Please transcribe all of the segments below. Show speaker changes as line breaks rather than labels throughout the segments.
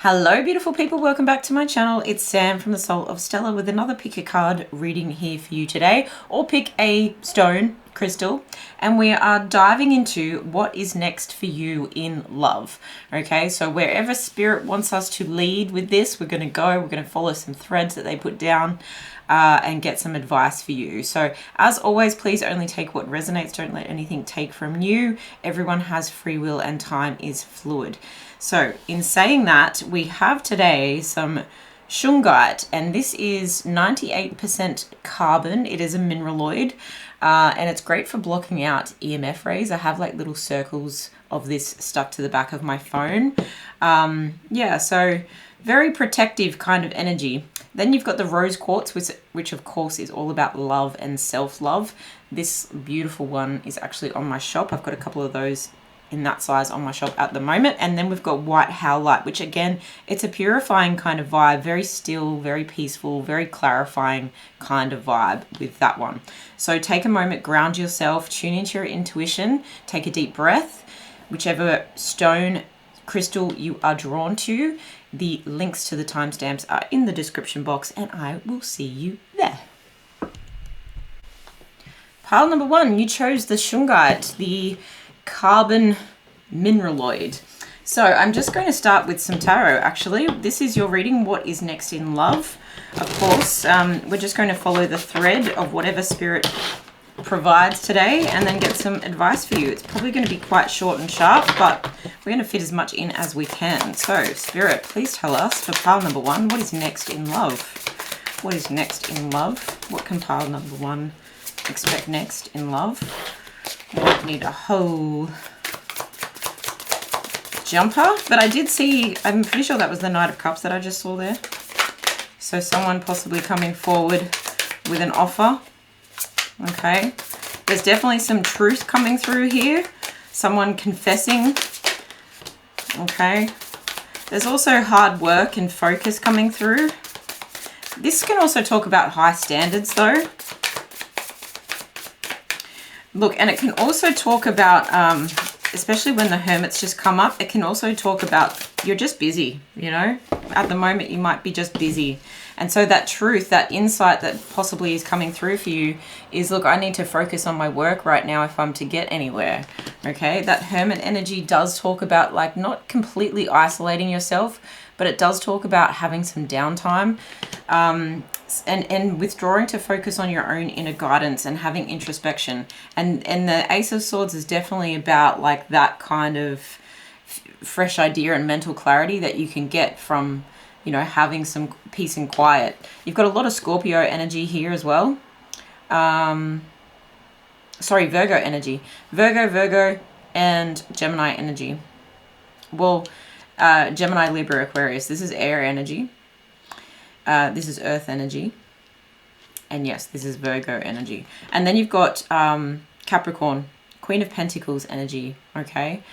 Hello beautiful people, welcome back to my channel. It's Sam from the Soul of Stella with another pick a card reading here for you today, or pick a stone, crystal, and we are diving into what is next for you in love. Okay, so wherever spirit wants us to lead with this, we're going to go, we're going to follow some threads that they put down and get some advice for you. So as always, please only take what resonates, don't let anything take from you. Everyone has free will and time is fluid. So in saying that, we have today some shungite, and this is 98% carbon. It is a mineraloid, and it's great for blocking out EMF rays. I have like little circles of this stuck to the back of my phone. Yeah, so very protective kind of energy. Then you've got the rose quartz, which of course is all about love and self-love. This beautiful one is actually on my shop. I've got a couple of those in that size on my shop at the moment. And then we've got white howlite, which again, it's a purifying kind of vibe, very still, very peaceful, very clarifying kind of vibe with that one. So take a moment, ground yourself, tune into your intuition, take a deep breath. Whichever stone, crystal you are drawn to, the links to the timestamps are in the description box, and I will see you there. Pile number one, you chose the shungite, the carbon mineraloid. So I'm just going to start with some tarot. Actually, this is your reading, what is next in love. Of course, we're just going to follow the thread of whatever spirit provides today and then get some advice for you. It's probably going to be quite short and sharp, but we're going to fit as much in as we can. So spirit, please tell us for pile number one, what is next in love? What is next in love? What can pile number one expect next in love? I need a whole jumper, but I did see, I'm pretty sure that was the Knight of Cups that I just saw there. So someone possibly coming forward with an offer. Okay, there's definitely some truth coming through here. Someone confessing. Okay, there's also hard work and focus coming through. This can also talk about high standards though. Look, and it can also talk about, especially when the Hermit's just come up, it can also talk about you're just busy, you know? At the moment, you might be just busy. And so that truth, that insight that possibly is coming through for you is, look, I need to focus on my work right now if I'm to get anywhere, okay? That Hermit energy does talk about, like, not completely isolating yourself, but it does talk about having some downtime and withdrawing to focus on your own inner guidance and having introspection. And the Ace of Swords is definitely about like that kind of fresh idea and mental clarity that you can get from, you know, having some peace and quiet. You've got a lot of Scorpio energy here as well. Sorry, Virgo energy. Virgo, and Gemini energy. Well, Gemini, Libra, Aquarius. This is air energy. This is earth energy. And yes, this is Virgo energy. And then you've got Capricorn, Queen of Pentacles energy. Okay.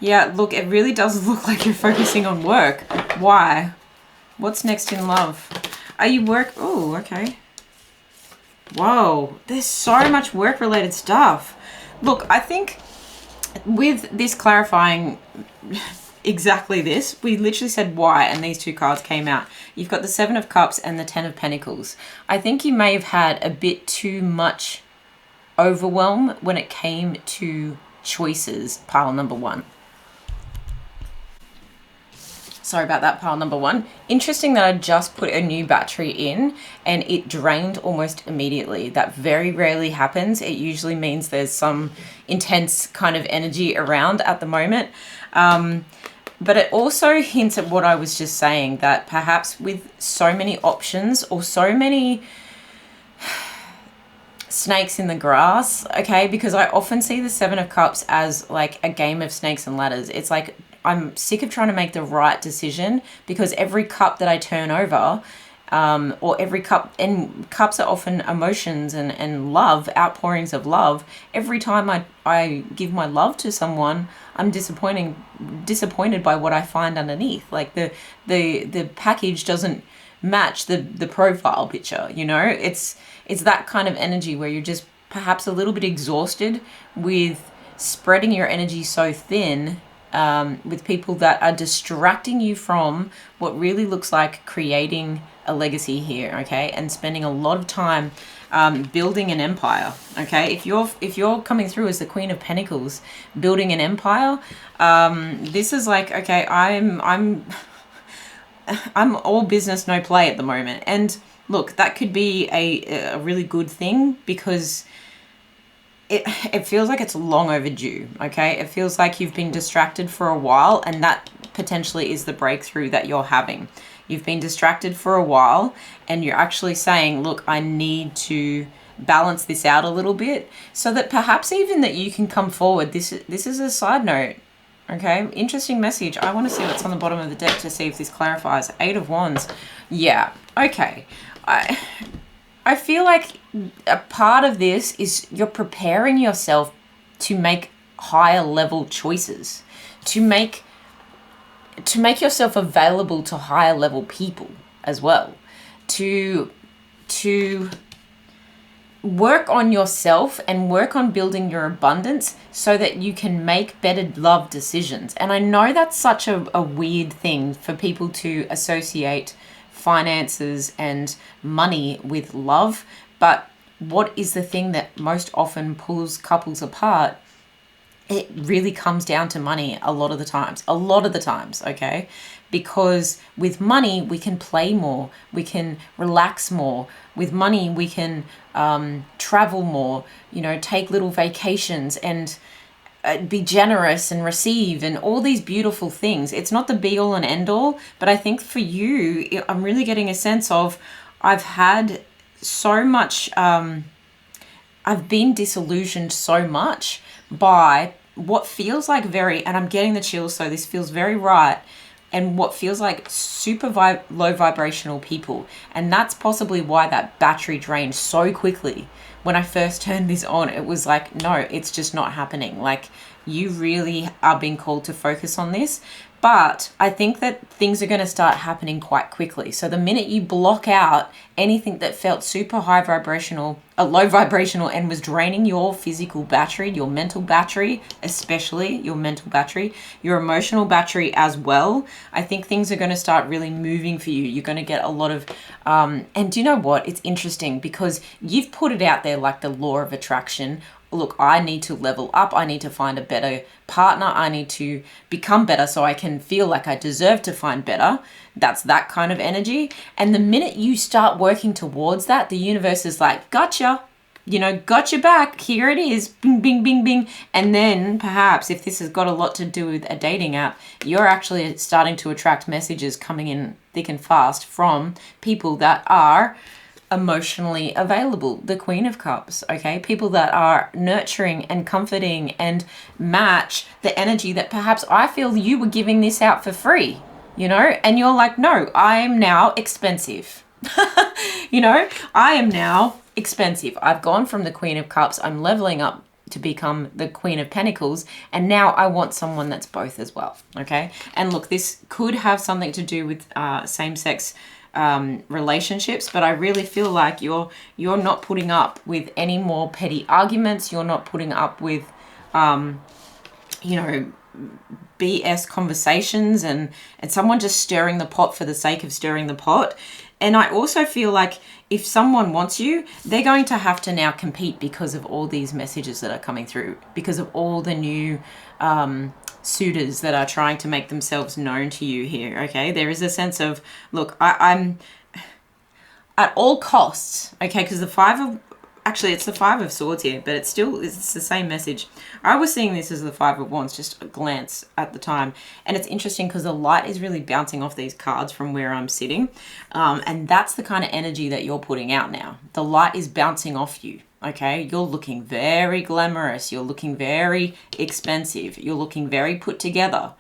Yeah, look, it really does look like you're focusing on work. Why? What's next in love? Are you Oh, okay. Whoa, there's so much work-related stuff. Look, I think with this clarifying exactly this, we literally said why, and these two cards came out. You've got the Seven of Cups and the Ten of Pentacles. I think you may have had a bit too much overwhelm when it came to choices, pile number one. Sorry about that, pile number one. Interesting that I just put a new battery in and it drained almost immediately. That very rarely happens. It usually means there's some intense kind of energy around at the moment. But it also hints at what I was just saying, that perhaps with so many options or so many snakes in the grass, okay, because I often see the Seven of Cups as like a game of snakes and ladders. It's like I'm sick of trying to make the right decision, because every cup that I turn over, or every cup, and cups are often emotions and love, outpourings of love. Every time I give my love to someone, I'm disappointed by what I find underneath. Like the package doesn't match the profile picture, you know? It's that kind of energy where you're just perhaps a little bit exhausted with spreading your energy so thin with people that are distracting you from what really looks like creating a legacy here, okay, and spending a lot of time building an empire, okay. If you're coming through as the Queen of Pentacles, building an empire, this is like, okay, I'm all business, no play at the moment. And look, that could be a really good thing, because it feels like it's long overdue, okay? It feels like you've been distracted for a while, and that potentially is the breakthrough that you're having. You've been distracted for a while, and you're actually saying, look, I need to balance this out a little bit, so that perhaps even that you can come forward. This is a side note, okay? Interesting message. I want to see what's on the bottom of the deck to see if this clarifies. 8 of Wands. Yeah, okay. I feel like a part of this is you're preparing yourself to make higher level choices, to make yourself available to higher level people as well, to work on yourself and work on building your abundance so that you can make better love decisions. And I know that's such a weird thing for people to associate finances and money with love, but what is the thing that most often pulls couples apart? It really comes down to money a lot of the times, okay? Because with money we can play more, we can relax more. With money we can travel more, you know, take little vacations and be generous and receive and all these beautiful things. It's not the be all and end all, but I think for you, I'm really getting a sense of, I've had so much, I've been disillusioned so much by what feels like and I'm getting the chills, so this feels very right, and what feels like super low vibrational people. And that's possibly why that battery drained so quickly. When I first turned this on, it was like, no, it's just not happening. Like, you really are being called to focus on this. But I think that things are going to start happening quite quickly. So the minute you block out anything that felt super low vibrational and was draining your physical battery, your mental battery, especially your mental battery, your emotional battery as well, I think things are going to start really moving for you. You're going to get a lot of, and do you know what? It's interesting because you've put it out there like the law of attraction. Look, I need to level up. I need to find a better partner. I need to become better so I can feel like I deserve to find better. That's that kind of energy. And the minute you start working towards that, the universe is like, gotcha, you know, got your back. Here it is. Bing, bing, bing, bing. And then perhaps if this has got a lot to do with a dating app, you're actually starting to attract messages coming in thick and fast from people that are emotionally available, the Queen of Cups, okay? People that are nurturing and comforting and match the energy that perhaps I feel you were giving this out for free, you know? And you're like, no, I am now expensive. You know, I am now expensive. I've gone from the Queen of Cups, I'm leveling up to become the Queen of Pentacles, and now I want someone that's both as well, okay? And look, this could have something to do with same-sex relationships, but I really feel like you're not putting up with any more petty arguments. You're not putting up with you know, BS conversations and someone just stirring the pot for the sake of stirring the pot. And I also feel like if someone wants you, they're going to have to now compete because of all these messages that are coming through, because of all the new suitors that are trying to make themselves known to you here, okay? There is a sense of, look, I'm at all costs, okay, because the it's the Five of Swords here, but it's the same message. I was seeing this as the Five of Wands, just a glance at the time, and it's interesting because the light is really bouncing off these cards from where I'm sitting, and that's the kind of energy that you're putting out now. The light is bouncing off you. Okay, you're looking very glamorous. You're looking very expensive. You're looking very put together.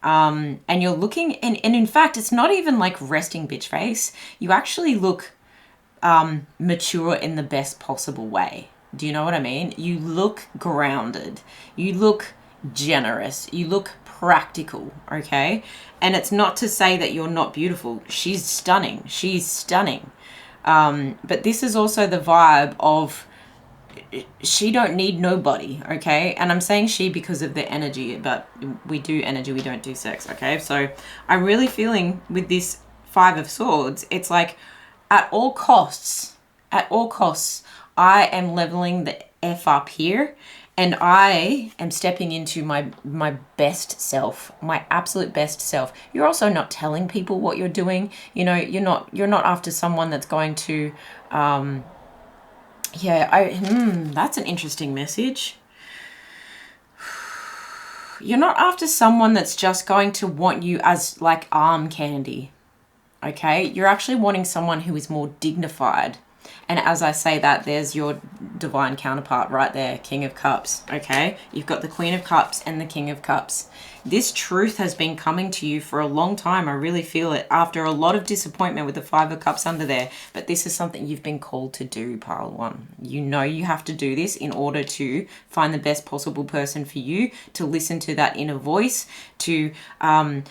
And you're looking, and in fact, it's not even like resting bitch face. You actually look mature in the best possible way. Do you know what I mean? You look grounded. You look generous. You look practical, okay? And it's not to say that you're not beautiful. She's stunning. She's stunning. But this is also the vibe of she don't need nobody, okay? And I'm saying she because of the energy, but we do energy, we don't do sex, okay? So I'm really feeling with this Five of Swords, it's like at all costs, I am leveling the F up here, and I am stepping into my best self, my absolute best self. You're also not telling people what you're doing. You know, you're not after someone that's going to, that's an interesting message. You're not after someone that's just going to want you as like arm candy. Okay? You're actually wanting someone who is more dignified. And as I say that, there's your divine counterpart right there, King of Cups, okay? You've got the Queen of Cups and the King of Cups. This truth has been coming to you for a long time. I really feel it after a lot of disappointment with the Five of Cups under there. But this is something you've been called to do, Pile One. You know you have to do this in order to find the best possible person for you, to listen to that inner voice, to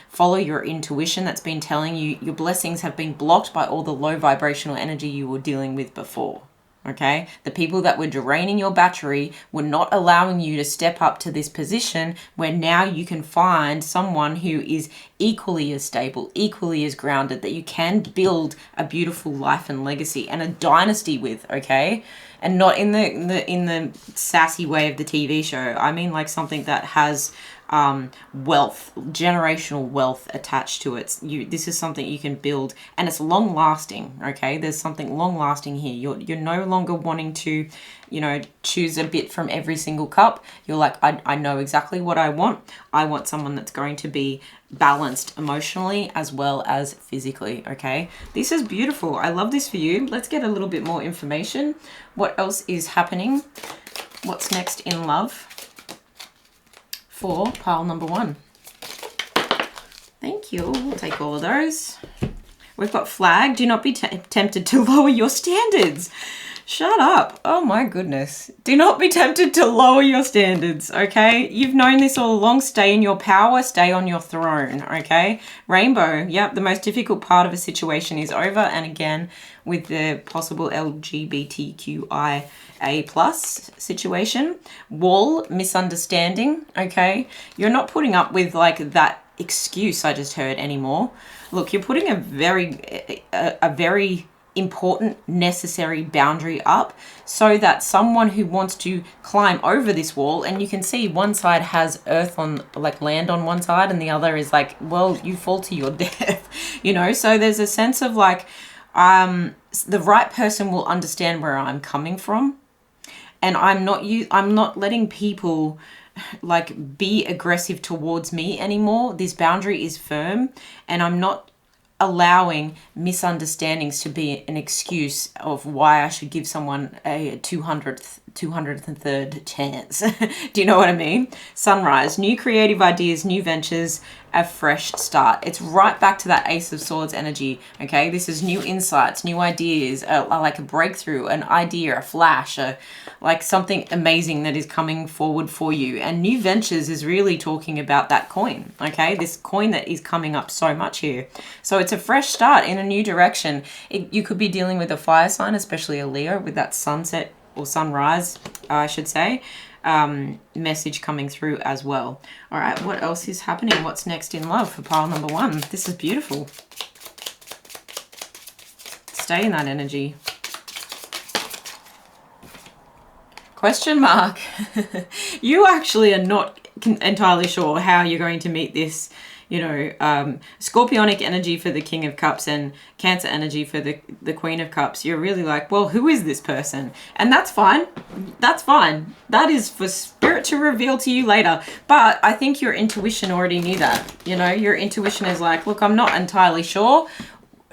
follow your intuition that's been telling you your blessings have been blocked by all the low vibrational energy you were dealing with before. Okay, the people that were draining your battery were not allowing you to step up to this position where now you can find someone who is equally as stable, equally as grounded, that you can build a beautiful life and legacy and a dynasty with, okay? And not in the sassy way of the TV show. I mean like something that has wealth, generational wealth attached to it. This is something you can build, and it's long lasting. Okay, there's something long lasting here. You're no longer wanting to, you know, choose a bit from every single cup. You're like, I know exactly what I want. I want someone that's going to be balanced emotionally as well as physically. Okay, this is beautiful. I love this for you. Let's get a little bit more information. What else is happening? What's next in love for pile number one? Thank you. We'll take all of those. We've got flag. Do not be tempted to lower your standards. Shut up. Oh my goodness. Do not be tempted to lower your standards, okay? You've known this all along. Stay in your power. Stay on your throne, okay? Rainbow. Yep, the most difficult part of a situation is over. And again, with the possible LGBTQIA+ situation. Wall, misunderstanding, okay? You're not putting up with like that excuse I just heard anymore. Look, you're putting a very important, necessary boundary up so that someone who wants to climb over this wall, and you can see one side has earth on, like land on one side, and the other is like, well, you fall to your death, you know? So there's a sense of like, the right person will understand where I'm coming from, and I'm not letting people like be aggressive towards me anymore. This boundary is firm, and I'm not allowing misunderstandings to be an excuse of why I should give someone a 203rd chance. Do you know what I mean? Sunrise, new creative ideas, new ventures, a fresh start. It's right back to that Ace of Swords energy, okay? This is new insights, new ideas, like a breakthrough, an idea, a flash, like something amazing that is coming forward for you. And new ventures is really talking about that coin, okay? This coin that is coming up so much here. So it's a fresh start in a new direction. You could be dealing with a fire sign, especially a Leo, with that sunset or sunrise, I should say, message coming through as well. All right, what else is happening? What's next in love for pile number one? This is beautiful. Stay in that energy. Question mark. You actually are not entirely sure how you're going to meet this, you know, Scorpionic energy for the King of Cups and Cancer energy for the Queen of Cups. You're really like, well, who is this person? And that's fine. That's fine. That is for spirit to reveal to you later. But I think your intuition already knew that. You know, your intuition is like, look, I'm not entirely sure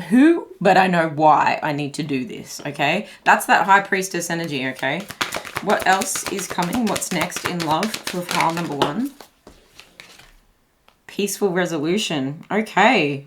who, but I know why I need to do this, okay? That's that High Priestess energy, okay? What else is coming? What's next in love for pile number one? Peaceful resolution. Okay.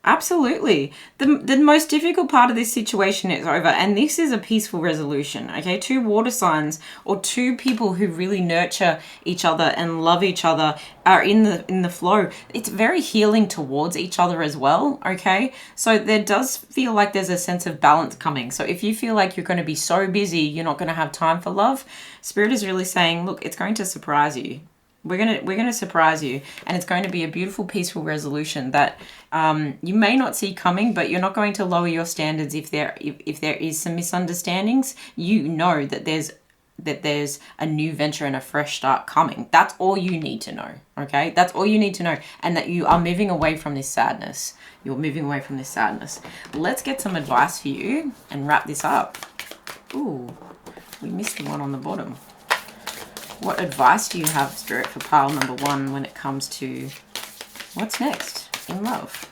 Absolutely. The most difficult part of this situation is over, and this is a peaceful resolution, okay? Two water signs or two people who really nurture each other and love each other are in the flow. It's very healing towards each other as well, okay? So there does feel like there's a sense of balance coming. So if you feel like you're going to be so busy, you're not going to have time for love, Spirit is really saying, look, it's going to surprise you. We're gonna surprise you, and it's going to be a beautiful, peaceful resolution that you may not see coming, but you're not going to lower your standards if there is some misunderstandings. You know that there's a new venture and a fresh start coming. That's all you need to know, okay? That's all you need to know, and that you are moving away from this sadness. You're moving away from this sadness. Let's get some advice for you and wrap this up. Ooh, we missed the one on the bottom. What advice do you have, Spirit, for pile number 1 when it comes to what's next in love?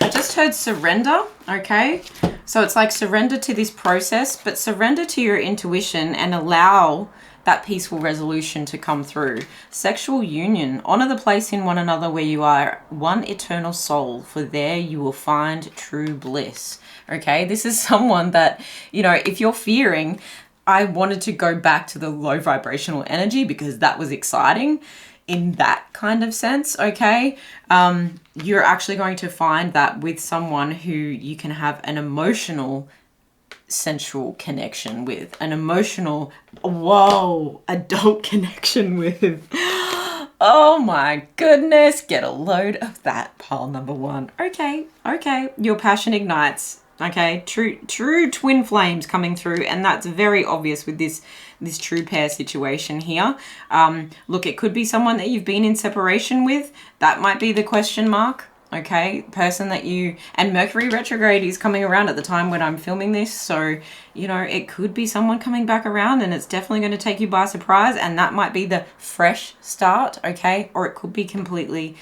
I just heard surrender, okay? So it's like surrender to this process, but surrender to your intuition and allow that peaceful resolution to come through. Sexual union. Honor the place in one another where you are one eternal soul, for there you will find true bliss. Okay? This is someone that, you know, if you're fearing, I wanted to go back to the low vibrational energy because that was exciting in that kind of sense, okay? You're actually going to find that with someone who you can have an emotional, sensual connection with, an emotional, whoa, adult connection with. Oh my goodness, get a load of that, pile number 1. Okay, your passion ignites. Okay, true twin flames coming through, and that's very obvious with this true pair situation here. Look, it could be someone that you've been in separation with. That might be the question mark. Okay, person that you, and Mercury retrograde is coming around at the time when I'm filming this, so you know it could be someone coming back around, and it's definitely going to take you by surprise, and that might be the fresh start. Okay, or it could be completely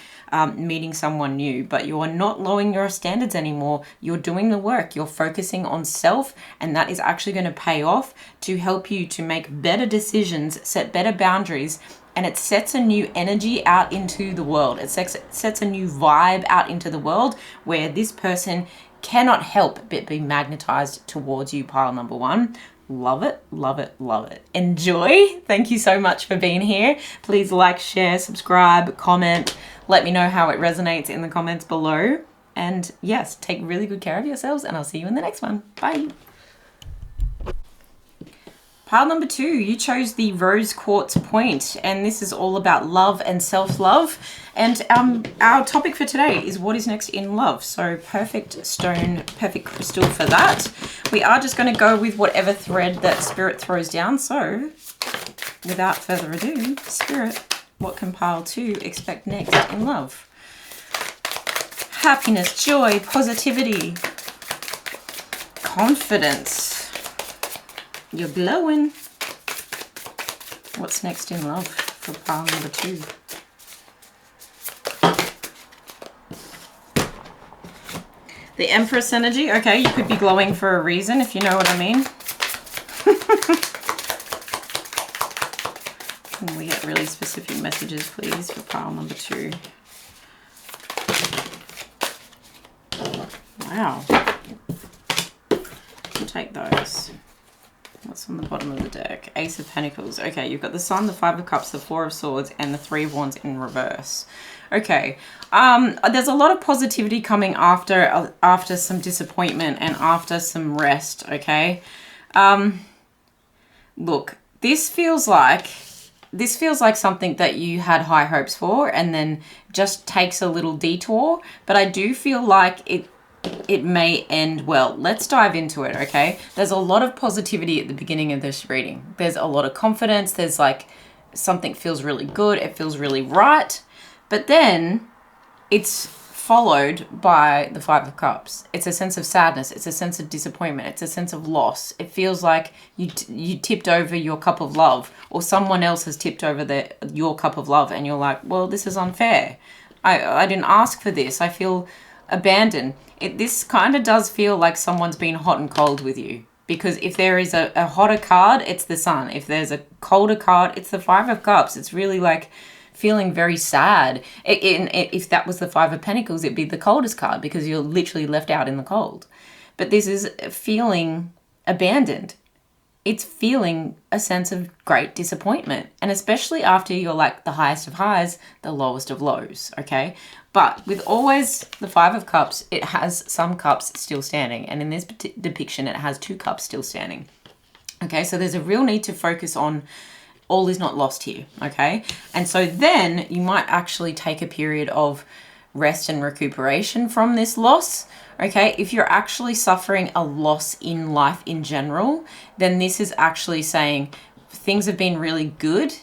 meeting someone new, but you are not lowering your standards anymore. You're doing the work. You're focusing on self, and that is actually going to pay off to help you to make better decisions, set better boundaries, and it sets a new energy out into the world. It sets a new vibe out into the world where this person cannot help but be magnetized towards you, pile number 1. Love it, love it, love it. Enjoy. Thank you so much for being here. Please like, share, subscribe, comment. Let me know how it resonates in the comments below. And yes, take really good care of yourselves, and I'll see you in the next one. Bye. Pile number 2, you chose the rose quartz point, and this is all about love and self-love. And our topic for today is what is next in love. So perfect stone, perfect crystal for that. We are just going to go with whatever thread that Spirit throws down. So without further ado, Spirit, what can pile 2 expect next in love? Happiness, joy, positivity, confidence. You're glowing. What's next in love for pile number 2? The Empress energy. Okay, you could be glowing for a reason, if you know what I mean. Can we get really specific messages, please, for pile number 2? Wow. We'll take those. What's on the bottom of the deck? Ace of Pentacles. Okay, you've got the Sun, the 5 of Cups, the 4 of Swords, and the 3 of Wands in reverse. Okay, there's a lot of positivity coming after some disappointment and after some rest, okay? Look, this feels like something that you had high hopes for and then just takes a little detour, but I do feel like it may end well. Let's dive into it, okay? There's a lot of positivity at the beginning of this reading. There's a lot of confidence. There's like something feels really good. It feels really right. But then it's followed by the 5 of Cups. It's a sense of sadness. It's a sense of disappointment. It's a sense of loss. It feels like you tipped over your cup of love, or someone else has tipped over your cup of love, and you're like, well, this is unfair. I didn't ask for this. I feel abandoned. This kind of does feel like someone's been hot and cold with you, because if there is a hotter card, it's the Sun. If there's a colder card, it's the 5 of Cups. It's really like feeling very sad. If that was the Five of Pentacles, it'd be the coldest card because you're literally left out in the cold. But this is feeling abandoned. It's feeling a sense of great disappointment. And especially after you're like the highest of highs, the lowest of lows, okay? But with always the Five of Cups, it has some cups still standing. And in this depiction, it has 2 cups still standing. Okay, so there's a real need to focus on all is not lost here, okay? And so then you might actually take a period of rest and recuperation from this loss. Okay, if you're actually suffering a loss in life in general, then this is actually saying things have been really good,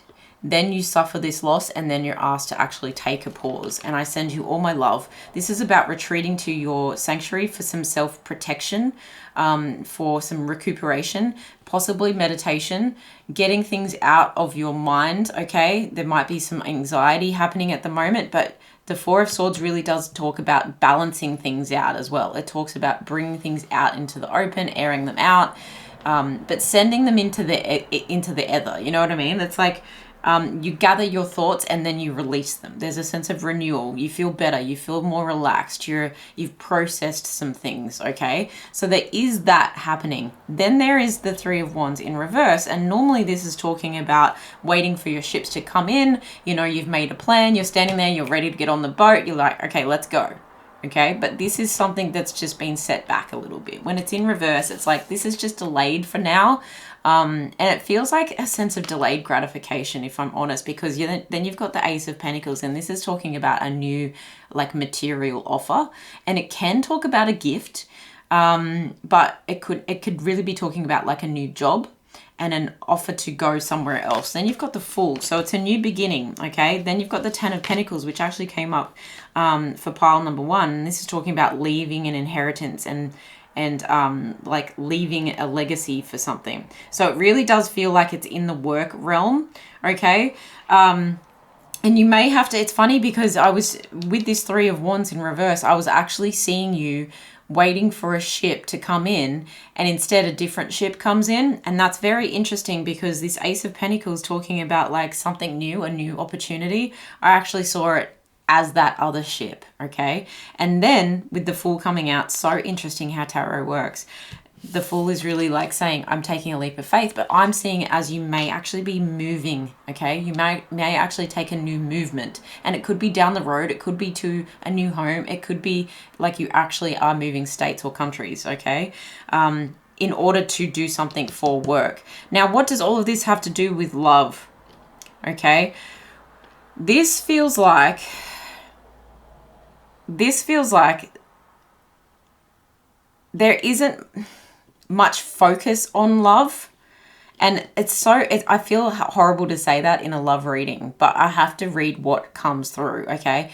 then you suffer this loss, and then you're asked to actually take a pause. And I send you all my love. This is about retreating to your sanctuary for some self-protection, for some recuperation, possibly meditation, getting things out of your mind, okay? There might be some anxiety happening at the moment, but the Four of Swords really does talk about balancing things out as well. It talks about bringing things out into the open, airing them out, but sending them into the ether. You know what I mean? It's like you gather your thoughts and then you release them. There's a sense of renewal. You feel better. You feel more relaxed. You've processed some things, okay? So there is that happening. Then there is the Three of Wands in reverse. And normally this is talking about waiting for your ships to come in. You know, you've made a plan. You're standing there. You're ready to get on the boat. You're like, okay, let's go. Okay, but this is something that's just been set back a little bit. When it's in reverse, it's like this is just delayed for now. And it feels like a sense of delayed gratification, if I'm honest, because then you've got the Ace of Pentacles, and this is talking about a new like material offer, and it can talk about a gift, but it could really be talking about like a new job and an offer to go somewhere else. Then you've got the Fool, so it's a new beginning, okay? Then you've got the Ten of Pentacles, which actually came up for pile number 1. And this is talking about leaving an inheritance and like leaving a legacy for something. So it really does feel like it's in the work realm, okay? And you may have to, it's funny because I was, with this Three of Wands in reverse, I was actually seeing you waiting for a ship to come in, and instead a different ship comes in. And that's very interesting because this Ace of Pentacles talking about like something new, a new opportunity. I actually saw it as that other ship, okay? And then with the Fool coming out, so interesting how tarot works. The Fool is really like saying, I'm taking a leap of faith, but I'm seeing it as you may actually be moving, okay? You may actually take a new movement, and it could be down the road. It could be to a new home. It could be like you actually are moving states or countries, okay? In order to do something for work. Now, what does all of this have to do with love? Okay? This feels like there isn't much focus on love, and I feel horrible to say that in a love reading, but I have to read what comes through, okay?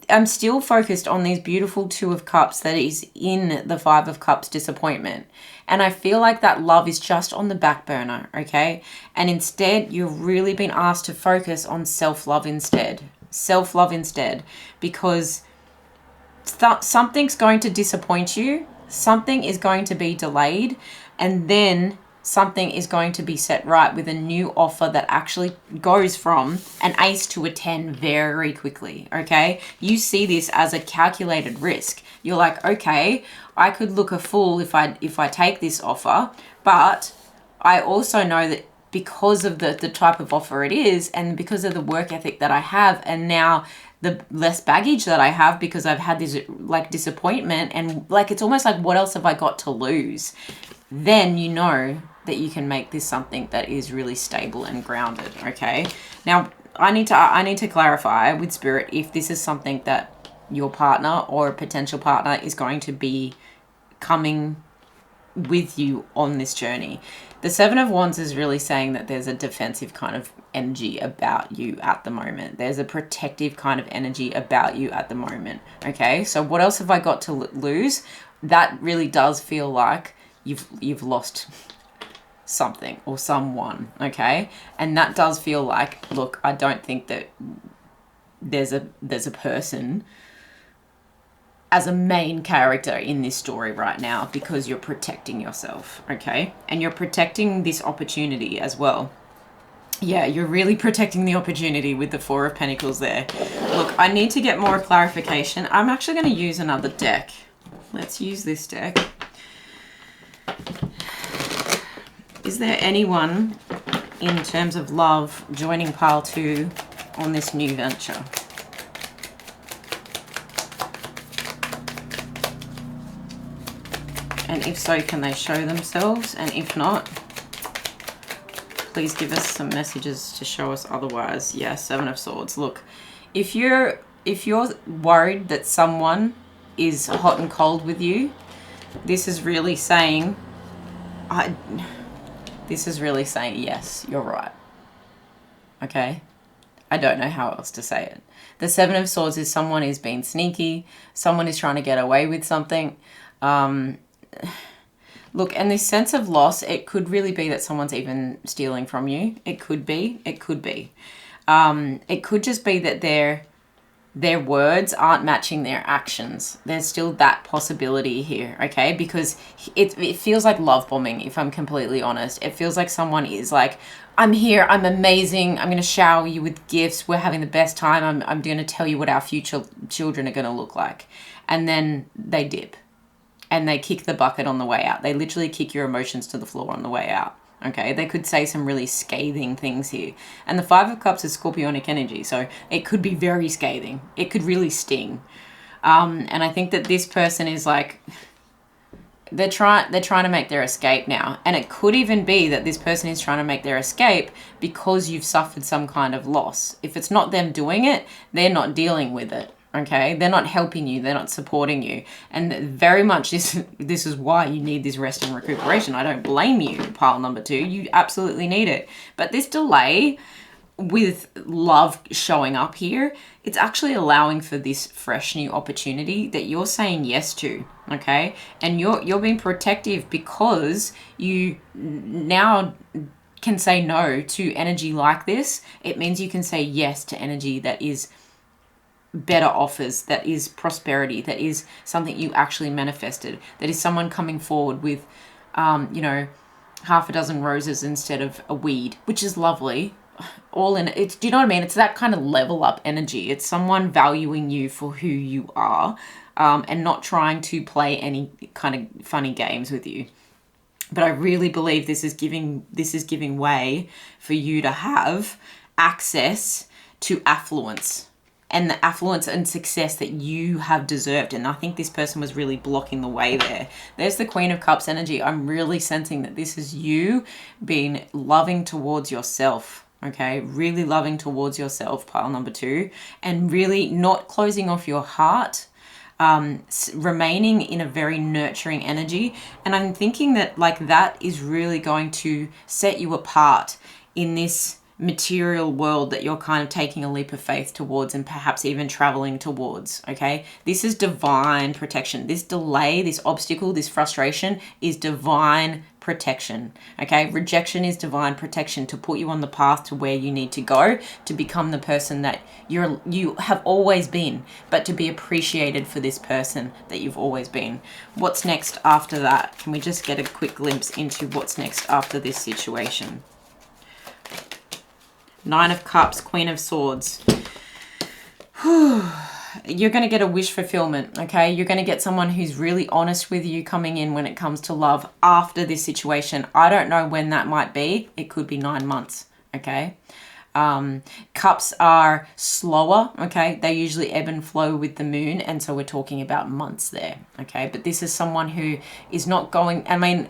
I'm still focused on these beautiful Two of Cups that is in the Five of Cups disappointment, and I feel like that love is just on the back burner, okay? And instead you've really been asked to focus on self-love instead, because something's going to disappoint you. Something is going to be delayed, and then something is going to be set right with a new offer that actually goes from an ace to a 10 very quickly, okay? You see this as a calculated risk. You're like, okay, I could look a fool if I take this offer, but I also know that because of the type of offer it is, and because of the work ethic that I have, and now the less baggage that I have because I've had this like disappointment, and like it's almost like what else have I got to lose? Then you know that you can make this something that is really stable and grounded, okay? Now I need to clarify with Spirit if this is something that your partner or a potential partner is going to be coming with you on this journey. The Seven of Wands is really saying that there's a defensive kind of energy about you at the moment. There's a protective kind of energy about you at the moment, okay? So what else have I got to lose? That really does feel like you've lost something or someone, okay? And that does feel like, look, I don't think that there's a person as a main character in this story right now, because you're protecting yourself, okay? And you're protecting this opportunity as well. Yeah, you're really protecting the opportunity with the Four of Pentacles there. Look, I need to get more clarification. I'm actually going to use another deck. Let's use this deck. Is there anyone in terms of love joining pile 2 on this new venture? And if so, can they show themselves? And if not, please give us some messages to show us otherwise. Yeah, Seven of Swords. Look, if you're worried that someone is hot and cold with you, this is really saying, yes, you're right. Okay? I don't know how else to say it. The Seven of Swords is someone who's been sneaky, someone is trying to get away with something. Look, and this sense of loss, it could really be that someone's even stealing from you. It could be. It could be. It could just be that their words aren't matching their actions. There's still that possibility here, okay? Because it feels like love bombing, if I'm completely honest. It feels like someone is like, I'm here, I'm amazing, I'm going to shower you with gifts, we're having the best time, I'm going to tell you what our future children are going to look like. And then they dip. And they kick the bucket on the way out. They literally kick your emotions to the floor on the way out. Okay, they could say some really scathing things here. And the Five of Cups is Scorpionic energy, so it could be very scathing. It could really sting. And I think that this person is like, they're trying to make their escape now. And it could even be that this person is trying to make their escape because you've suffered some kind of loss. If it's not them doing it, they're not dealing with it. Okay, they're not helping you, they're not supporting you, and very much this is why you need this rest and recuperation. I don't blame you, pile number 2. You absolutely need it. But this delay with love showing up here, it's actually allowing for this fresh new opportunity that you're saying yes to. Okay, and you're being protective because you now can say no to energy like this. It means you can say yes to energy that is better offers, that is prosperity, that is something you actually manifested, that is someone coming forward with, half a dozen roses instead of a weed, which is lovely. All in it. Do you know what I mean? It's that kind of level up energy. It's someone valuing you for who you are, and not trying to play any kind of funny games with you. But I really believe this is giving way for you to have access to affluence. And the affluence and success that you have deserved. And I think this person was really blocking the way there. There's the Queen of Cups energy. I'm really sensing that this is you being loving towards yourself. Okay, really loving towards yourself, pile number 2. And really not closing off your heart. Remaining in a very nurturing energy. And I'm thinking that like that is really going to set you apart in this material world that you're kind of taking a leap of faith towards and perhaps even traveling towards. Okay, this is divine protection. This delay, this obstacle, this frustration is divine protection. Okay, rejection is divine protection to put you on the path to where you need to go to become the person that you have always been, but to be appreciated for this person that you've always been. What's next after that? Can we just get a quick glimpse into what's next after this situation? Nine of Cups, Queen of Swords. You're going to get a wish fulfillment, okay? You're going to get someone who's really honest with you coming in when it comes to love after this situation. I don't know when that might be. It could be 9 months, okay? Cups are slower, okay? They usually ebb and flow with the moon, and so we're talking about months there, okay? But this is someone who is not going, I mean,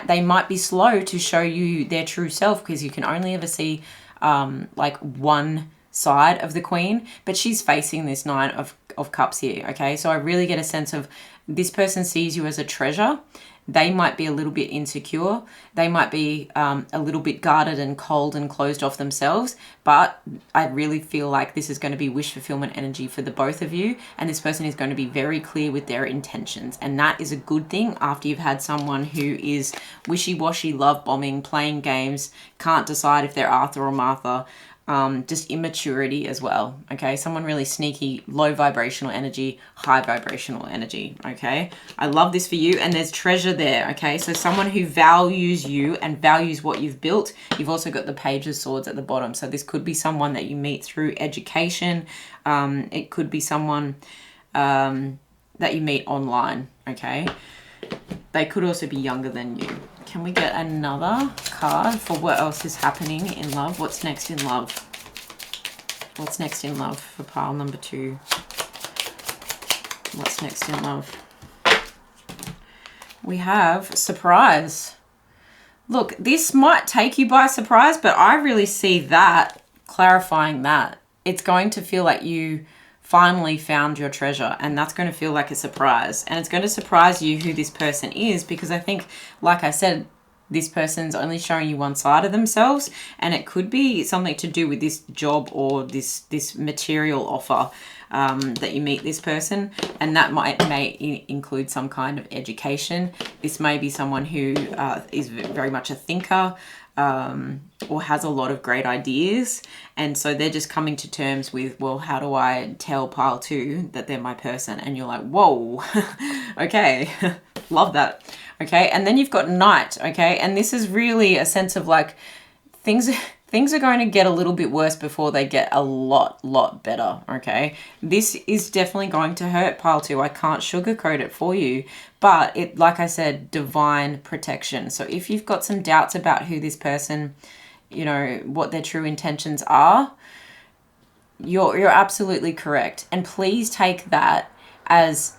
they might be slow to show you their true self because you can only ever see like one side of the Queen, but she's facing this Nine of Cups here, okay? So I really get a sense of this person sees you as a treasure. They might be a little bit insecure. They might be a little bit guarded and cold and closed off themselves, but I really feel like this is going to be wish fulfillment energy for the both of you, and this person is going to be very clear with their intentions, and that is a good thing after you've had someone who is wishy-washy, love bombing, playing games, can't decide if they're Arthur or Martha. just immaturity as well, okay? Someone really sneaky, low vibrational energy, high vibrational energy, okay? I love this for you, and there's treasure there, okay? So someone who values you and values what you've built. You've also got the Page of Swords at the bottom, so this could be someone that you meet through education. It could be someone that you meet online, okay? They could also be younger than you. Can we get another card for what else is happening in love? What's next in love? What's next in love for pile number 2? What's next in love? We have surprise. Look, this might take you by surprise, but I really see that clarifying that. It's going to feel like you finally found your treasure, and that's going to feel like a surprise, and it's going to surprise you who this person is, because I think, like I said, this person's only showing you one side of themselves, and it could be something to do with this job or this material offer that you meet this person, and that may include some kind of education. This may be someone who is very much a thinker, or has a lot of great ideas, and so they're just coming to terms with, well, how do I tell pile 2 that they're my person? And you're like, whoa, okay, love that, okay? And then you've got Knight, okay? And this is really a sense of like things are going to get a little bit worse before they get a lot better, okay? This is definitely going to hurt, pile 2. I can't sugarcoat it for you, but it, like I said, divine protection. So if you've got some doubts about who this person, you know, what their true intentions are, you're absolutely correct. And please take that as,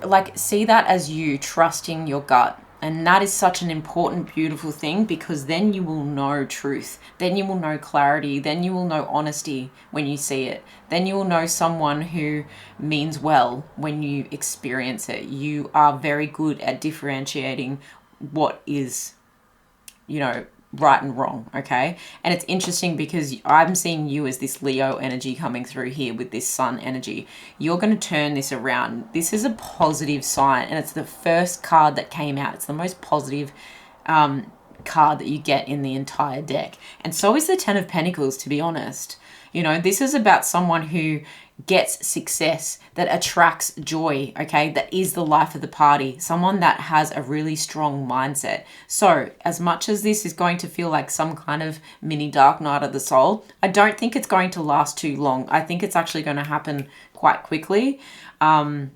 like, see that as you trusting your gut. And that is such an important, beautiful thing, because then you will know truth. Then you will know clarity. Then you will know honesty when you see it. Then you will know someone who means well when you experience it. You are very good at differentiating what is, you know, right and wrong, okay? And it's interesting because I'm seeing you as this Leo energy coming through here with this Sun energy. You're going to turn this around. This is a positive sign, and it's the first card that came out. It's the most positive card that you get in the entire deck. And so is the Ten of Pentacles, to be honest. You know, this is about someone who gets success, that attracts joy, okay? That is the life of the party. Someone that has a really strong mindset. So as much as this is going to feel like some kind of mini dark night of the soul, I don't think it's going to last too long. I think it's actually going to happen quite quickly. And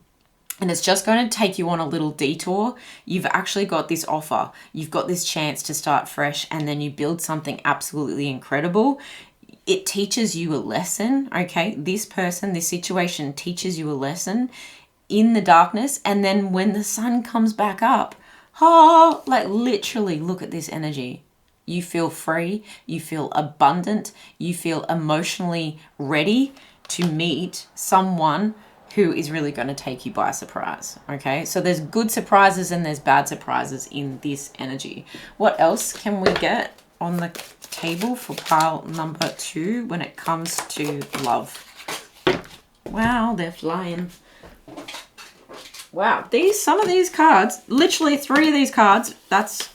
it's just going to take you on a little detour. You've actually got this offer. You've got this chance to start fresh, and then you build something absolutely incredible. It teaches you a lesson, okay? This person, this situation teaches you a lesson in the darkness. And then when the sun comes back up, oh, like literally look at this energy. You feel free, you feel abundant, you feel emotionally ready to meet someone who is really going to take you by surprise, okay? So there's good surprises and there's bad surprises in this energy. What else can we get on the table for pile number 2 when it comes to love? Wow, they're flying. Wow, some of these cards, literally 3 of these cards, that's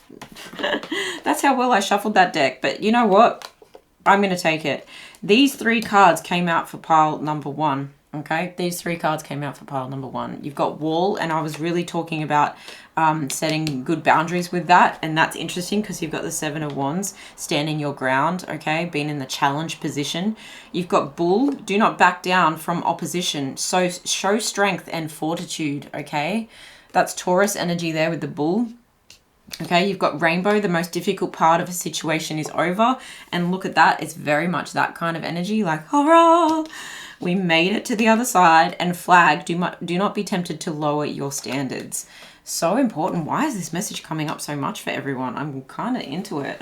how well I shuffled that deck. But you know what? I'm going to take it. These 3 cards came out for pile number 1. Okay, these 3 cards came out for pile number 1. You've got wall, and I was really talking about setting good boundaries with that, and that's interesting because you've got the 7 of Wands, standing your ground, okay, being in the challenge position. You've got bull, do not back down from opposition, so show strength and fortitude, okay? That's Taurus energy there with the bull. Okay, you've got rainbow, the most difficult part of a situation is over, and look at that, it's very much that kind of energy, like, hurrah! We made it to the other side. And flag, do not be tempted to lower your standards. So important. Why is this message coming up so much for everyone? I'm kind of into it.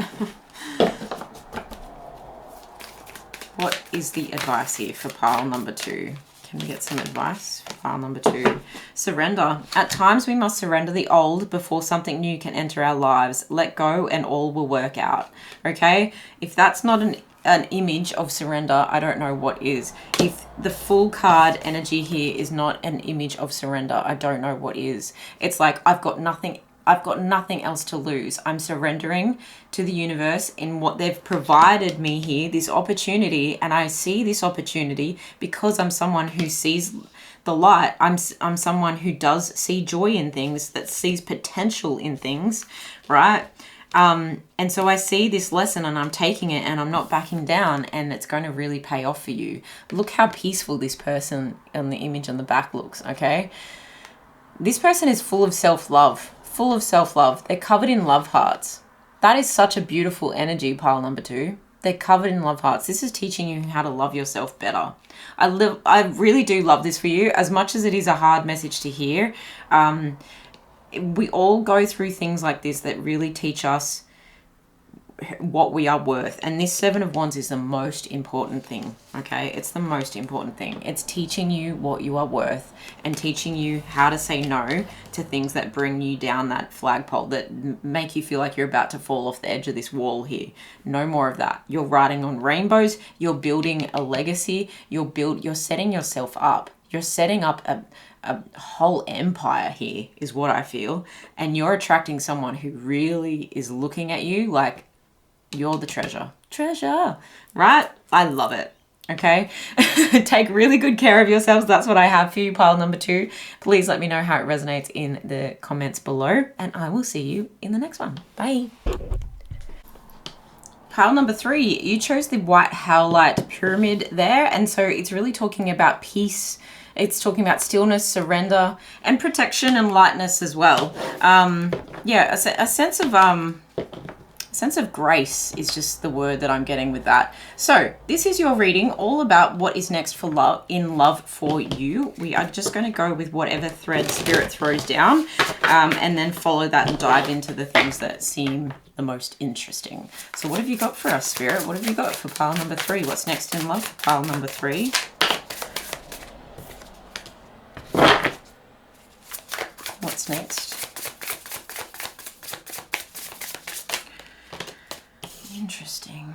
What is the advice here for pile number 2? Can we get some advice for pile number 2? Surrender. At times we must surrender the old before something new can enter our lives. Let go and all will work out. Okay? If that's not an image of surrender, I don't know what is. If the full card energy here is not an image of surrender, I don't know what is. It's like, I've got nothing I've got nothing else to lose. I'm surrendering to the universe in what they've provided me here, this opportunity, and I see this opportunity because I'm someone who sees the light. I'm someone who does see joy in things, that sees potential in things, right? And so I see this lesson and I'm taking it and I'm not backing down, and it's going to really pay off for you. Look how peaceful this person on the image on the back looks, okay? This person is full of self-love, full of self-love. They're covered in love hearts. That is such a beautiful energy, pile number 2. They're covered in love hearts. This is teaching you how to love yourself better. I really do love this for you, as much as it is a hard message to hear. We all go through things like this that really teach us what we are worth, and this 7 of Wands is the most important thing, okay? It's the most important thing. It's teaching you what you are worth and teaching you how to say no to things that bring you down that flagpole, that make you feel like you're about to fall off the edge of this wall here. No more of that. You're riding on rainbows. You're building a legacy. You're setting yourself up. You're setting up a whole empire here, is what I feel. And you're attracting someone who really is looking at you like you're the treasure, right? I love it. Okay. Take really good care of yourselves. That's what I have for you, pile number 2. Please let me know how it resonates in the comments below, and I will see you in the next one. Bye. Pile number 3, you chose the white howlite pyramid there, and so it's really talking about peace. It's talking about stillness, surrender, and protection and lightness as well. Yeah, a sense of grace is just the word that I'm getting with that. So this is your reading all about what is next for love for you. We are just going to go with whatever thread Spirit throws down, and then follow that and dive into the things that seem the most interesting. So what have you got for us, Spirit? What have you got for pile number 3? What's next in love for pile number 3? What's next? Interesting.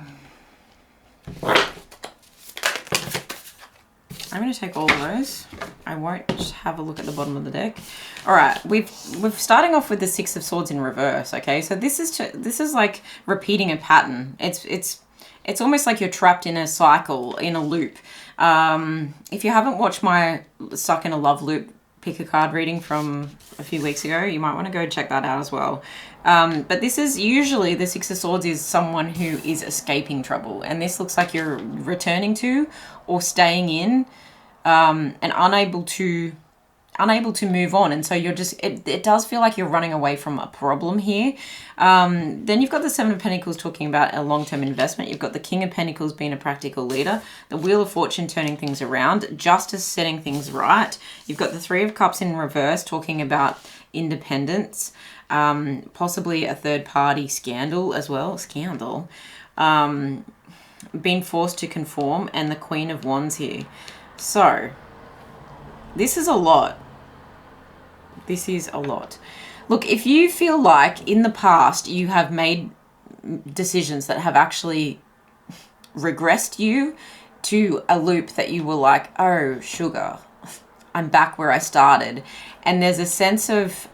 I'm going to take all of those. I won't have a look at the bottom of the deck. All right, we're starting off with the 6 of Swords in reverse. Okay, so this is like repeating a pattern. It's almost like you're trapped in a cycle, in a loop. If you haven't watched my Stuck in a Love Loop pick a card reading from a few weeks ago, you might want to go check that out as well. But this is usually, the 6 of Swords is someone who is escaping trouble, and this looks like you're returning to or staying in, and unable to move on. And so you're just, it does feel like you're running away from a problem here. Then you've got the 7 of Pentacles talking about a long-term investment. You've got the King of Pentacles being a practical leader, the Wheel of Fortune turning things around, Justice setting things right. You've got the 3 of Cups in reverse talking about independence, possibly a third-party scandal as well, being forced to conform, and the Queen of Wands here. So this is a lot. This is a lot. Look, if you feel like in the past you have made decisions that have actually regressed you to a loop that you were like, oh, sugar, I'm back where I started. And there's a sense of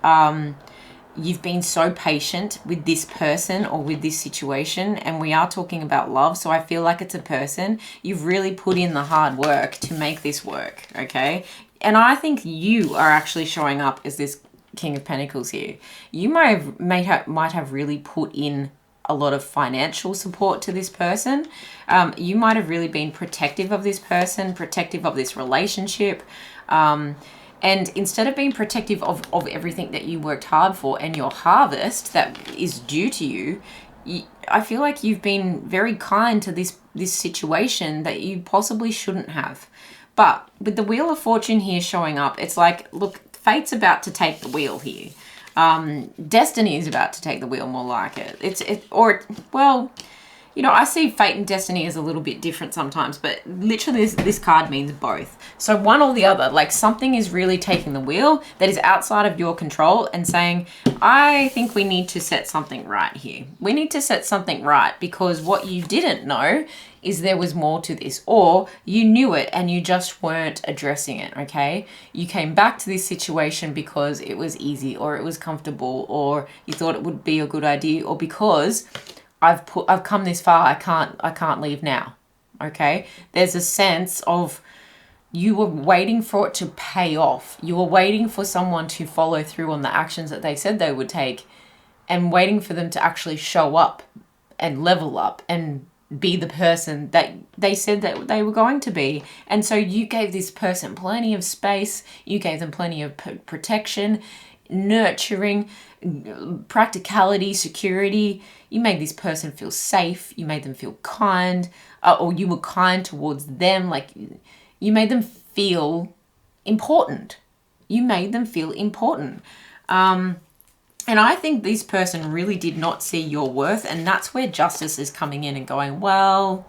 you've been so patient with this person or with this situation, and we are talking about love, so I feel like it's a person. You've really put in the hard work to make this work, okay? And I think you are actually showing up as this King of Pentacles here. You might have really put in a lot of financial support to this person. You might have really been protective of this person, protective of this relationship. And instead of being protective of everything that you worked hard for and your harvest that is due to you, I feel like you've been very kind to this situation that you possibly shouldn't have. But with the Wheel of Fortune here showing up, it's like, look, fate's about to take the wheel here. Destiny is about to take the wheel, more like it. Well, You know, I see fate and destiny as a little bit different sometimes, but literally this card means both. So one or the other, like something is really taking the wheel that is outside of your control and saying, I think we need to set something right here. We need to set something right because what you didn't know is there was more to this, or you knew it and you just weren't addressing it, okay? You came back to this situation because it was easy or it was comfortable or you thought it would be a good idea or because I've come this far, I can't leave now. Okay? There's a sense of you were waiting for it to pay off. You were waiting for someone to follow through on the actions that they said they would take and waiting for them to actually show up and level up and be the person that they said that they were going to be. And so you gave this person plenty of space, you gave them plenty of protection, nurturing, practicality, security. You made this person feel safe. You made them feel kind, or you were kind towards them. Like you made them feel important. You made them feel important. And I think this person really did not see your worth. And that's where justice is coming in and going, well,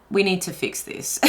we need to fix this.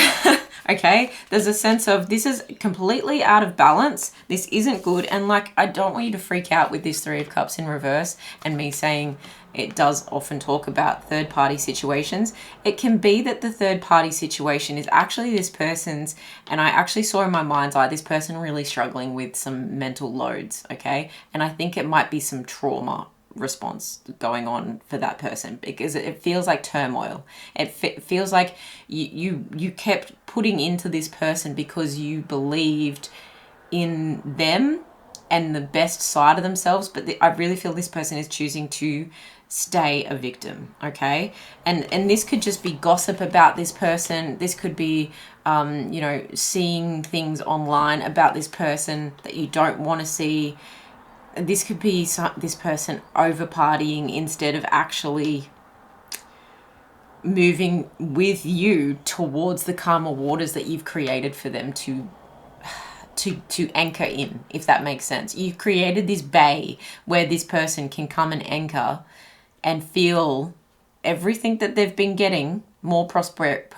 Okay, there's a sense of this is completely out of balance. This isn't good. And like, I don't want you to freak out with this Three of Cups in reverse and me saying it does often talk about third party situations. It can be that the third party situation is actually this person's, and I actually saw in my mind's eye, this person really struggling with some mental loads. Okay. And I think it might be some trauma response going on for that person because it feels like turmoil. It feels like you kept putting into this person because you believed in them and the best side of themselves, but I really feel this person is choosing to stay a victim. Okay, and this could just be gossip about this person. This could be you know, seeing things online about this person that you don't want to see. This could be this person over partying instead of actually moving with you towards the calmer waters that you've created for them to anchor in, if that makes sense. You've created this bay where this person can come and anchor and feel everything that they've been getting, more prosperity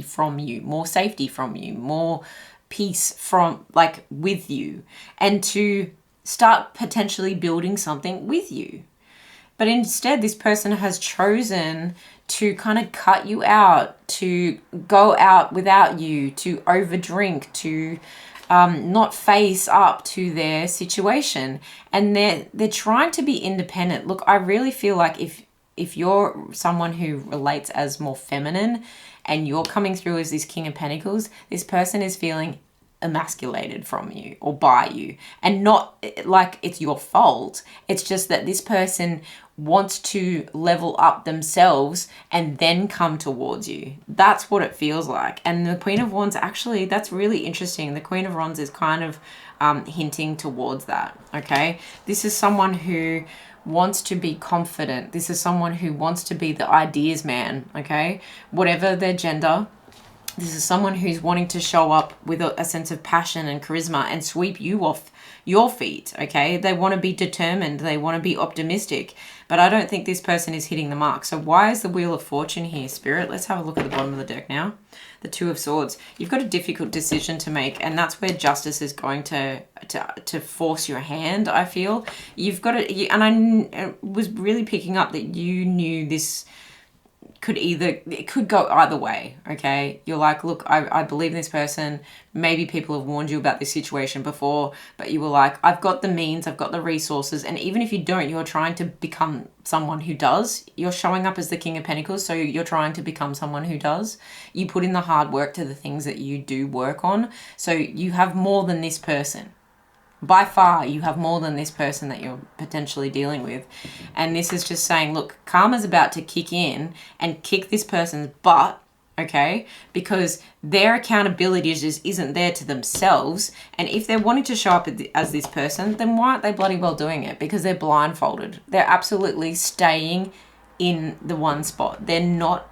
from you, more safety from you, more peace from, like, with you, and to start potentially building something with you. But instead, this person has chosen to kind of cut you out, to go out without you, to overdrink, to not face up to their situation. And they're trying to be independent. Look, I really feel like if you're someone who relates as more feminine and you're coming through as this King of Pentacles, this person is feeling emasculated from you or by you, and not like it's your fault. It's just that this person wants to level up themselves and then come towards you. That's what it feels like. And the Queen of Wands, actually, that's really interesting. The Queen of Wands is kind of hinting towards that. Okay, this is someone who wants to be confident. This is someone who wants to be the ideas man. Okay, whatever their gender, this is someone who's wanting to show up with a sense of passion and charisma and sweep you off your feet, okay? They want to be determined. They want to be optimistic. But I don't think this person is hitting the mark. So why is the Wheel of Fortune here, Spirit? Let's have a look at the bottom of the deck now. The Two of Swords. You've got a difficult decision to make, and that's where justice is going to force your hand, I feel. You've got to, and I was really picking up that you knew this it could go either way, okay? You're like, look, I believe in this person. Maybe people have warned you about this situation before, but you were like, I've got the means, I've got the resources. And even if you don't, you're trying to become someone who does. You're showing up as the King of Pentacles, so you're trying to become someone who does. You put in the hard work to the things that you do work on. So you have more than this person. By far, you have more than this person that you're potentially dealing with. And this is just saying, look, karma's about to kick in and kick this person's butt, okay? Because their accountability just isn't there to themselves. And if they're wanting to show up as this person, then why aren't they bloody well doing it? Because they're blindfolded. They're absolutely staying in the one spot. They're not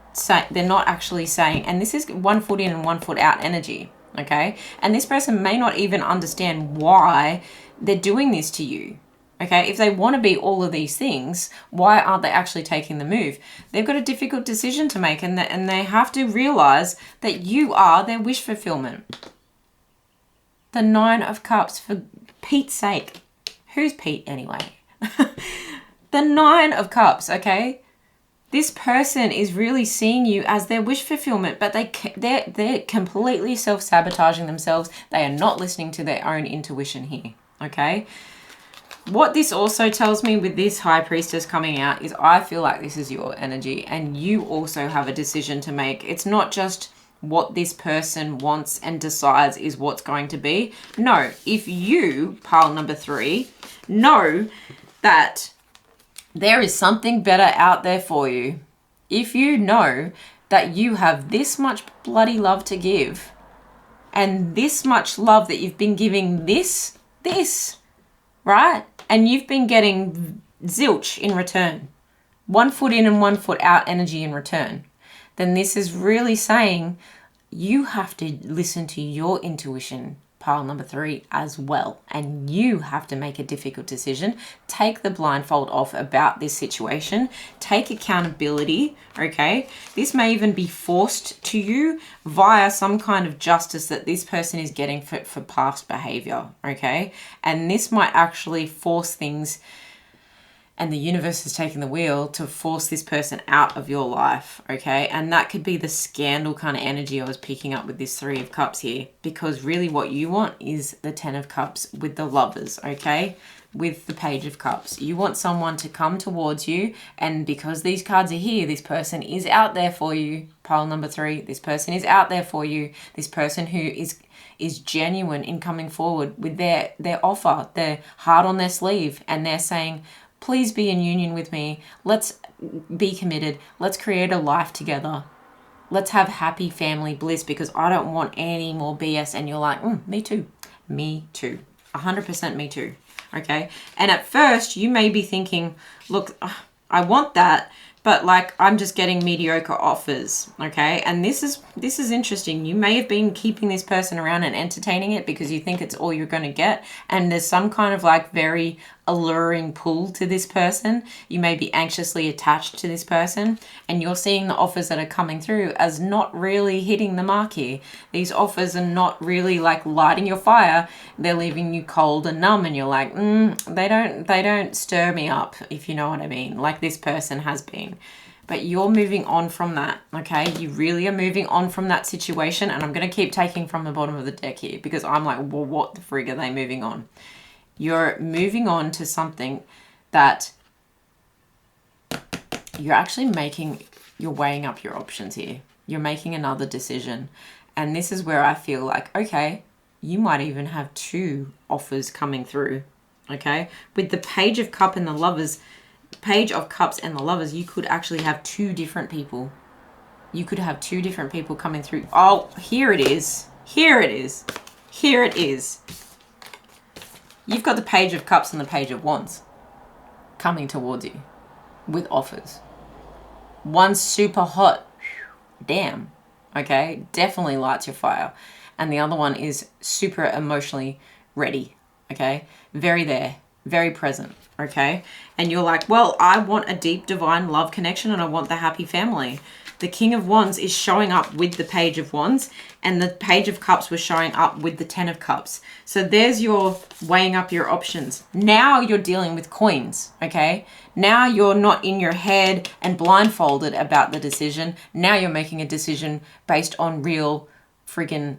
actually saying, and this is 1 foot in and 1 foot out energy. Okay, and this person may not even understand why they're doing this to you. Okay, if they want to be all of these things, why aren't they actually taking the move? They've got a difficult decision to make, and they have to realize that you are their wish fulfillment. The Nine of Cups, for Pete's sake. Who's Pete anyway? The Nine of Cups, okay? This person is really seeing you as their wish fulfillment, but they're completely self-sabotaging themselves. They are not listening to their own intuition here, okay? What this also tells me with this High Priestess coming out is I feel like this is your energy, and you also have a decision to make. It's not just what this person wants and decides is what's going to be. No, if you, pile number 3, know that there is something better out there for you, if you know that you have this much bloody love to give, and this much love that you've been giving this, right? And you've been getting zilch in return, 1 foot in and 1 foot out energy in return, then this is really saying you have to listen to your intuition, pile number 3, as well. And you have to make a difficult decision. Take the blindfold off about this situation. Take accountability, okay? This may even be forced to you via some kind of justice that this person is getting for past behavior, okay? And this might actually force things, and the universe is taking the wheel to force this person out of your life, okay? And that could be the scandal kind of energy I was picking up with this 3 of Cups here, because really what you want is the 10 of Cups with the Lovers, okay? With the Page of Cups. You want someone to come towards you, and because these cards are here, this person is out there for you. Pile number 3, this person is out there for you. This person who is genuine in coming forward with their offer, their heart on their sleeve, and they're saying, please be in union with me. Let's be committed. Let's create a life together. Let's have happy family bliss, because I don't want any more BS. And you're like, me too. Me too. 100% me too. Okay. And at first you may be thinking, look, I want that, but like I'm just getting mediocre offers. Okay. And this is interesting. You may have been keeping this person around and entertaining it because you think it's all you're going to get. And there's some kind of like very alluring pull to this person. You may be anxiously attached to this person, and you're seeing the offers that are coming through as not really hitting the mark here. These offers are not really like lighting your fire. They're leaving you cold and numb, and you're like, they don't stir me up, if you know what I mean, like this person has been. But you're moving on from that, okay? You really are moving on from that situation, and I'm going to keep taking from the bottom of the deck here because I'm like, well, what the frig are they moving on? You're moving on to something that you're actually you're weighing up your options here. You're making another decision. And this is where I feel like, okay, you might even have 2 offers coming through, okay? With the Page of Cups and the Lovers, Page of Cups and the Lovers, you could actually have 2 different people. You could have 2 different people coming through. Oh, here it is. Here it is. Here it is. You've got the Page of Cups and the Page of Wands coming towards you with offers. One's super hot. Damn. Okay. Definitely lights your fire. And the other one is super emotionally ready. Okay. Very there. Very present. Okay. And you're like, well, I want a deep divine love connection and I want the happy family. The King of Wands is showing up with the Page of Wands, and the Page of Cups was showing up with the 10 of Cups. So there's your weighing up your options. Now you're dealing with coins, okay? Now you're not in your head and blindfolded about the decision. Now you're making a decision based on real friggin'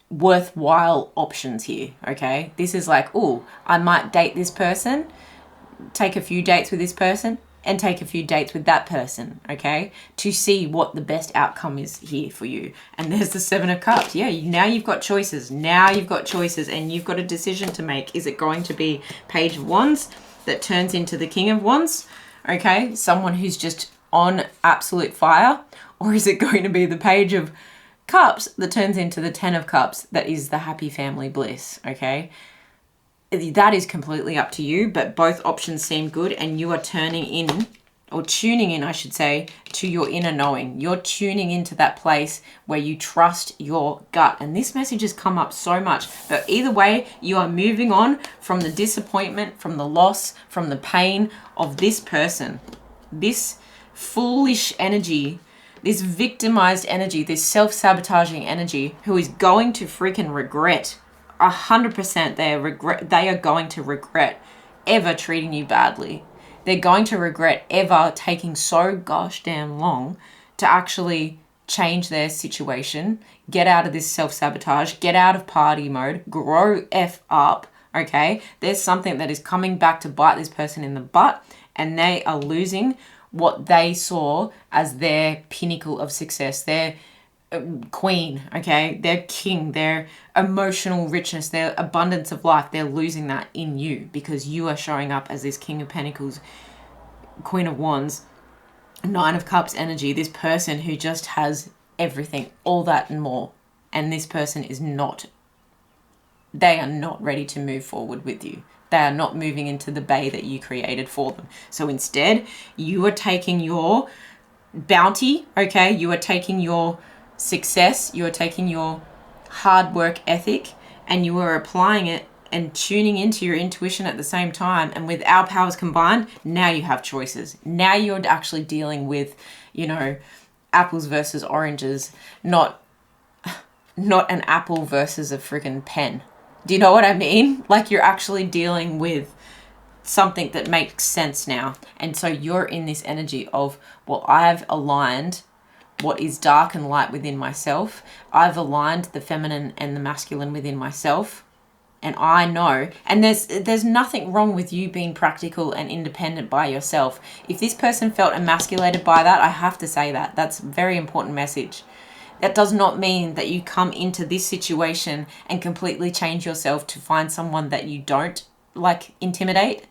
worthwhile options here, okay? This is like, oh, I might date this person, take a few dates with this person, and take a few dates with that person, okay, to see what the best outcome is here for you. And there's the 7 of Cups. Yeah, now you've got choices. Now you've got choices, and you've got a decision to make. Is it going to be Page of Wands that turns into the King of Wands, okay, someone who's just on absolute fire? Or is it going to be the Page of Cups that turns into the 10 of Cups that is the happy family bliss, okay? That is completely up to you, but both options seem good, and you are turning in or tuning in, I should say, to your inner knowing. You're tuning into that place where you trust your gut. And this message has come up so much. But either way, you are moving on from the disappointment, from the loss, from the pain of this person. This foolish energy, this victimized energy, this self-sabotaging energy, who is going to freaking regret 100%. They are going to regret ever treating you badly. They're going to regret ever taking so gosh damn long to actually change their situation, get out of this self-sabotage, get out of party mode, grow F up, okay? There's something that is coming back to bite this person in the butt, and they are losing what they saw as their pinnacle of success, their queen, okay? Their king, their emotional richness, their abundance of life. They're losing that in you because you are showing up as this King of Pentacles, Queen of Wands, Nine of Cups energy, this person who just has everything, all that and more. And this person is not, they are not ready to move forward with you. They are not moving into the bay that you created for them. So instead, you are taking your bounty, okay? You are taking your success, you are taking your hard work ethic, and you are applying it and tuning into your intuition at the same time. And with our powers combined, now you have choices. Now you're actually dealing with, you know, apples versus oranges, not an apple versus a freaking pen. Do you know what I mean? Like, you're actually dealing with something that makes sense now. And so you're in this energy of, well, I've aligned what is dark and light within myself. I've aligned the feminine and the masculine within myself. And I know, and there's nothing wrong with you being practical and independent by yourself. If this person felt emasculated by that, I have to say that. That's a very important message. That does not mean that you come into this situation and completely change yourself to find someone that you don't, like, intimidate.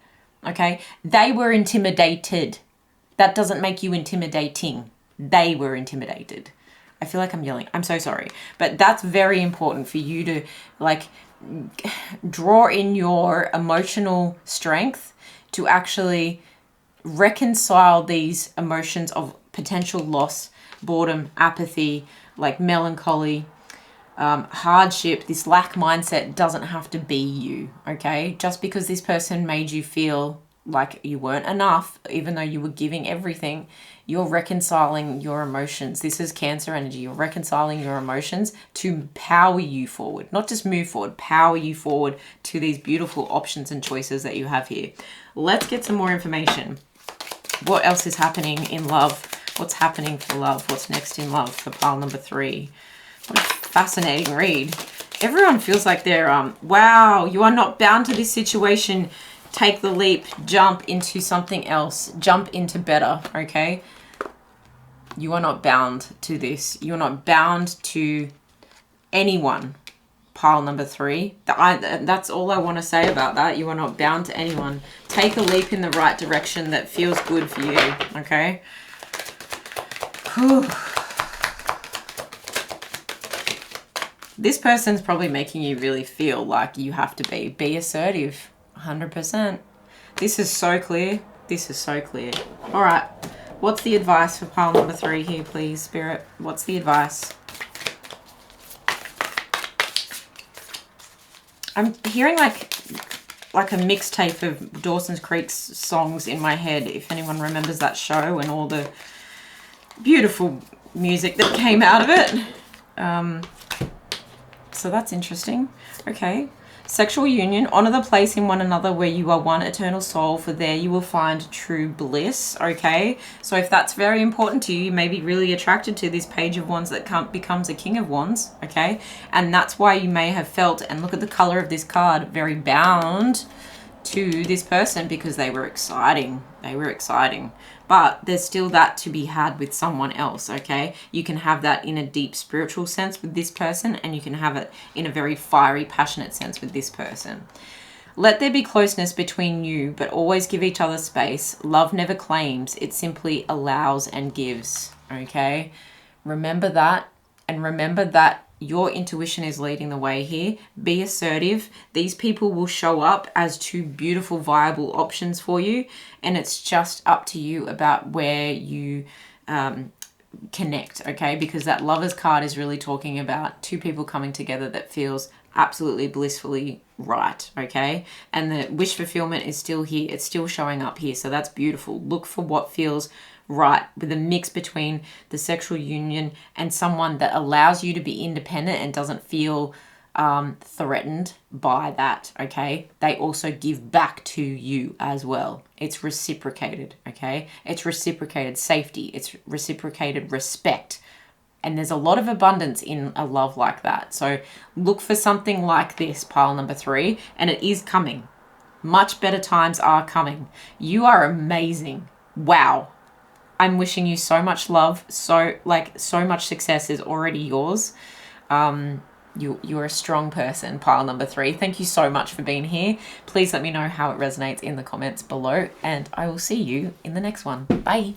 Okay? They were intimidated. That doesn't make you intimidating. They were intimidated. I feel like I'm yelling. I'm so sorry. But that's very important for you to, like, draw in your emotional strength to actually reconcile these emotions of potential loss, boredom, apathy, like melancholy, hardship. This lack mindset doesn't have to be you, okay? Just because this person made you feel like you weren't enough, even though you were giving everything, you're reconciling your emotions. This is Cancer energy. You're reconciling your emotions to power you forward, not just move forward, power you forward to these beautiful options and choices that you have here. Let's get some more information. What else is happening in love? What's happening for love? What's next in love for pile number 3? What a fascinating read. Everyone feels like they're, wow, you are not bound to this situation. Take the leap, jump into something else, jump into better, okay? You are not bound to this. You are not bound to anyone. Pile number 3. That's all I want to say about that. You are not bound to anyone. Take a leap in the right direction that feels good for you, okay? Whew. This person's probably making you really feel like you have to be assertive. 100%. This is so clear. This is so clear. All right. What's the advice for pile number 3 here, please, Spirit? What's the advice? I'm hearing like a mixtape of Dawson's Creek's songs in my head, if anyone remembers that show and all the beautiful music that came out of it. So that's interesting. Okay. Sexual union. Honor the place in one another where you are one eternal soul, for there you will find true bliss. Okay. So if that's very important to you, you may be really attracted to this Page of Wands that becomes a King of Wands. Okay. And that's why you may have felt, and look at the color of this card, very bound to this person because they were exciting. They were exciting. But there's still that to be had with someone else, okay? You can have that in a deep spiritual sense with this person, and you can have it in a very fiery, passionate sense with this person. Let there be closeness between you, but always give each other space. Love never claims, it simply allows and gives, okay? Remember that, and remember that your intuition is leading the way here. Be assertive. These people will show up as two beautiful, viable options for you. And it's just up to you about where you connect, okay? Because that Lovers card is really talking about two people coming together that feels absolutely blissfully right, okay? And the wish fulfillment is still here. It's still showing up here. So that's beautiful. Look for what feels right, with a mix between the sexual union and someone that allows you to be independent and doesn't feel threatened by that, okay? They also give back to you as well. It's reciprocated, okay? It's reciprocated safety. It's reciprocated respect. And there's a lot of abundance in a love like that. So look for something like this, pile number 3, and it is coming. Much better times are coming. You are amazing. Wow. I'm wishing you so much love. So much success is already yours. You're a strong person, pile number 3. Thank you so much for being here. Please let me know how it resonates in the comments below, and I will see you in the next one. Bye.